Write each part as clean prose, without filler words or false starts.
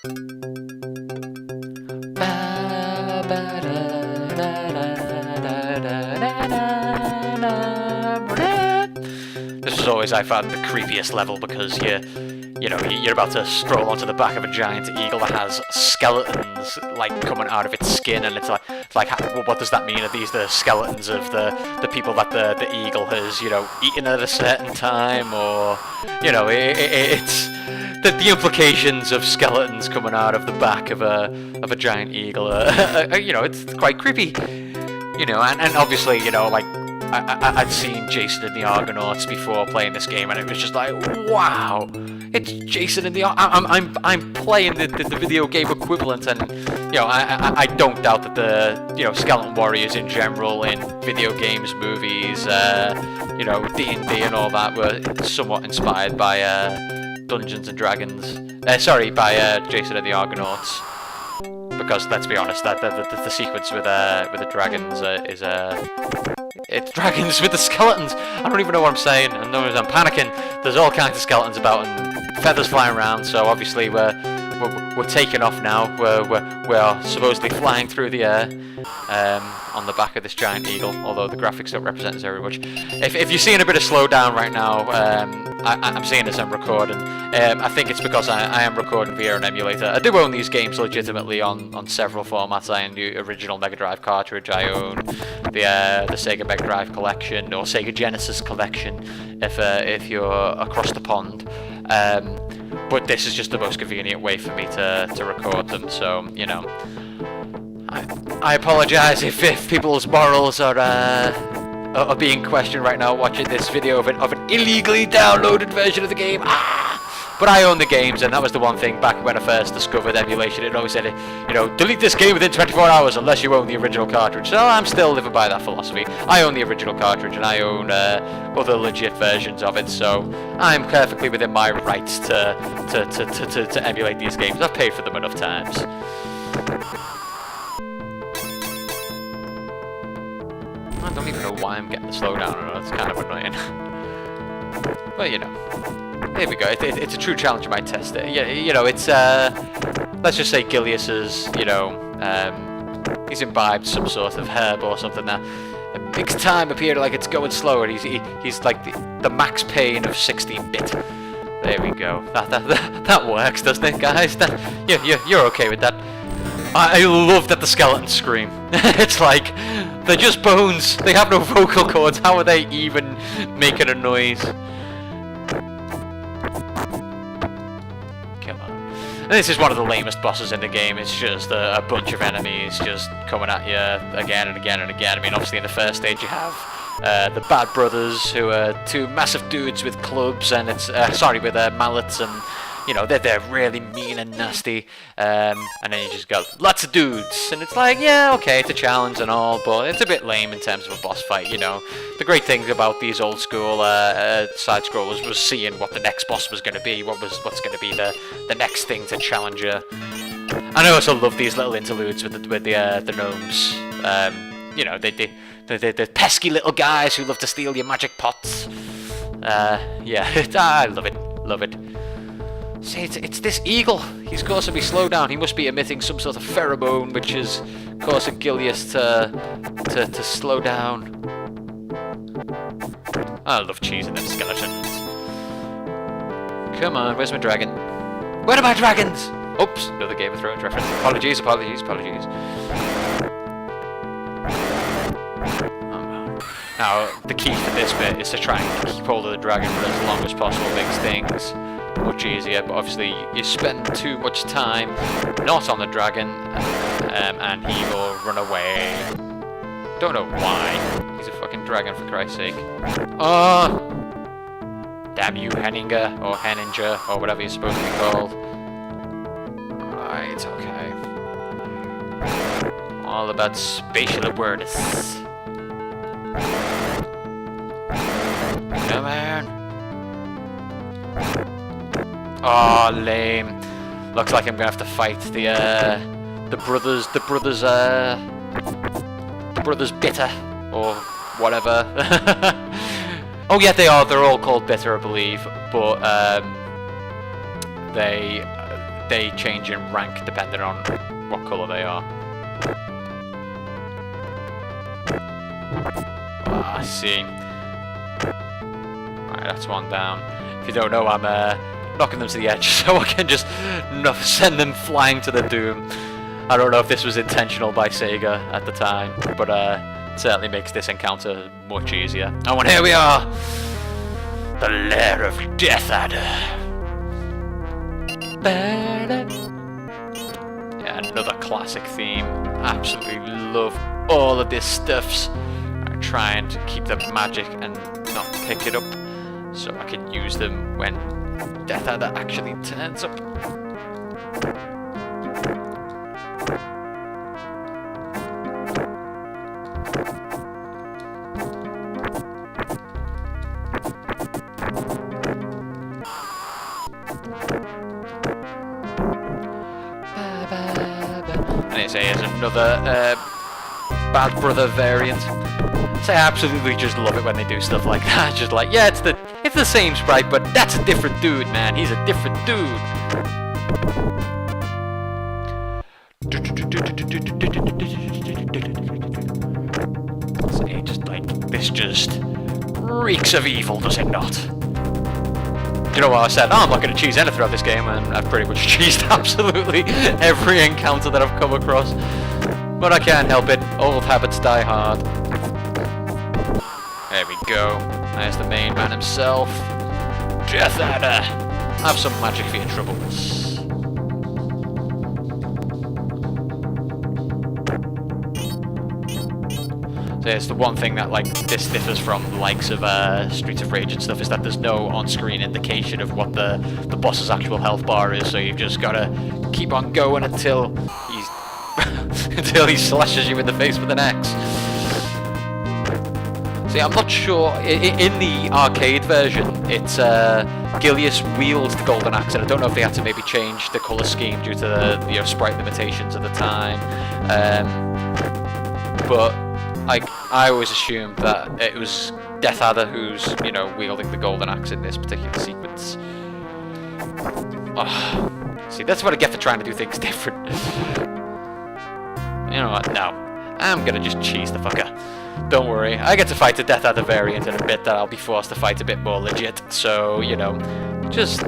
This is always, I found, the creepiest level because you're about to stroll onto the back of a giant eagle that has skeletons like coming out of its skin, and it's like what does that mean? Are these the skeletons of the people that the eagle has eaten at a certain time, or it's the implications of skeletons coming out of the back of a giant eagle. It's quite creepy, and obviously I'd seen Jason and the Argonauts before playing this game, and it was just like, wow, it's Jason and the I'm playing the video game equivalent, and I don't doubt that the skeleton warriors in general in video games, movies, D&D and all that were somewhat inspired by Dungeons and Dragons. By Jason and the Argonauts. Because let's be honest, that the sequence with the dragons is it's dragons with the skeletons. I don't even know what I'm saying. I'm panicking. There's all kinds of skeletons about and feathers flying around. So obviously we're taking off now. We're supposedly flying through the air on the back of this giant eagle. Although the graphics don't represent it very much. If you're seeing a bit of slowdown right now, I'm seeing this on recording. I think it's because I am recording via an emulator. I do own these games legitimately on several formats. I own the original Mega Drive cartridge. I own the Sega Mega Drive collection, or Sega Genesis collection, if you're across the pond. But this is just the most convenient way for me to record them. So I apologise if people's morals are being questioned right now watching this video of an illegally downloaded version of the game. But I own the games, and that was the one thing back when I first discovered emulation. It always said, delete this game within 24 hours unless you own the original cartridge. So I'm still living by that philosophy. I own the original cartridge, and I own other legit versions of it. So I'm perfectly within my rights to emulate these games. I've paid for them enough times. I don't even know why I'm getting the slowdown. I know it's kind of annoying. But here we go. It's a true challenge. You might test it. It's let's just say Gilius is he's imbibed some sort of herb or something that makes time appear like it's going slower. He's like the max pain of 16-bit. There we go. That works, doesn't it, guys? You're okay with that? I love that the skeletons scream. It's like they're just bones. They have no vocal cords. How are they even making a noise? Come on. And this is one of the lamest bosses in the game. It's just a bunch of enemies just coming at you again and again and again. I mean, obviously in the first stage you have the Bad Brothers, who are two massive dudes with clubs, and it's with mallets, and they're really mean and nasty, and then you just got lots of dudes, and it's like, yeah, okay, it's a challenge and all, but it's a bit lame in terms of a boss fight. The great thing about these old school side scrollers was seeing what the next boss was going to be, what's going to be the next thing to challenge you. And I also love these little interludes with the gnomes. The pesky little guys who love to steal your magic pots. I love it. See, it's this eagle. He's causing me slow down. He must be emitting some sort of pheromone, which is causing Gilius to slow down. I love cheesing them skeletons. Come on, where's my dragon? Where are my dragons? Oops, another Game of Thrones reference. Apologies. Now, the key for this bit is to try and keep hold of the dragon for as long as possible. Makes things much easier, but obviously you spend too much time not on the dragon, and he will run away. Don't know why. He's a fucking dragon, for Christ's sake. Oh! Damn you, Henninger, or Henninger, or whatever you're supposed to be called. Right, okay. All about spatial awareness. Come on. Oh, lame. Looks like I'm gonna have to fight the brothers bitter, or whatever. Oh yeah, they're all called bitter, I believe, but they change in rank depending on what colour they are. Ah, I see. Alright, that's one down. If you don't know, I'm knocking them to the edge so I can just send them flying to the doom. I don't know if this was intentional by Sega at the time, but it certainly makes this encounter much easier. Oh, and here we are! The lair of Death Adder. Yeah, another classic theme. Absolutely love all of this stuffs. I'm trying to keep the magic and not pick it up so I can use them when Death Adder actually turns up. And here's another Bad Brother variant. So I absolutely just love it when they do stuff like that. Just like, yeah, it's the same sprite, but that's a different dude, man. He's a different dude. See, just like this just reeks of evil, does it not? You know what I said? Oh, I'm not going to cheese anything throughout this game, and I've pretty much cheesed absolutely every encounter that I've come across. But I can't help it. Old habits die hard. There we go. There's the main man himself. Death Adder. Have some magic for your troubles. So it's the one thing that like this differs from the likes of Streets of Rage and stuff is that there's no on-screen indication of what the boss's actual health bar is. So you've just gotta keep on going until he's until he slashes you in the face with an axe. See, I'm not sure. In the arcade version, it's Gilius wields the Golden Axe, and I don't know if they had to maybe change the colour scheme due to the sprite limitations at the time. But I always assumed that it was Death Adder who's, wielding the Golden Axe in this particular sequence. Oh, see, that's what I get for trying to do things different. You know what? No. I'm gonna just cheese the fucker. Don't worry. I get to fight the Death Adder variant in a bit that I'll be forced to fight a bit more legit. So, just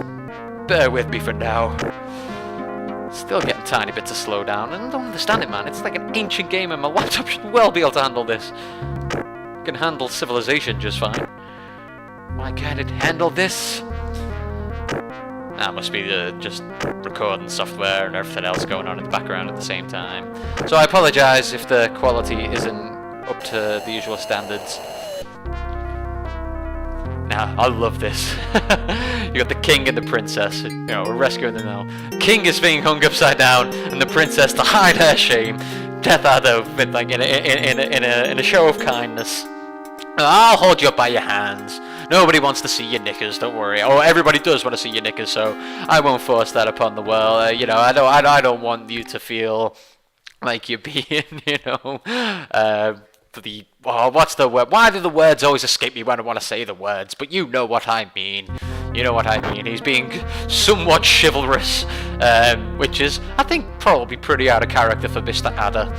bear with me for now. Still getting tiny bits of slowdown, and I don't understand it, man. It's like an ancient game, and my laptop should well be able to handle this. It can handle Civilization just fine. Why can't it handle this? That must be the just recording software and everything else going on in the background at the same time. So I apologise if the quality isn't up to the usual standards. Nah, I love this. You got the king and the princess, we're rescuing them now. King is being hung upside down, and the princess, to hide her shame, Death Adder, like in a show of kindness. I'll hold you up by your hands. Nobody wants to see your knickers, don't worry. Oh, everybody does want to see your knickers, so I won't force that upon the world. I don't want you to feel like you're being, what's the word? Why do the words always escape me when I want to say the words? But you know what I mean. You know what I mean. He's being somewhat chivalrous, which is, I think, probably pretty out of character for Mr. Adder.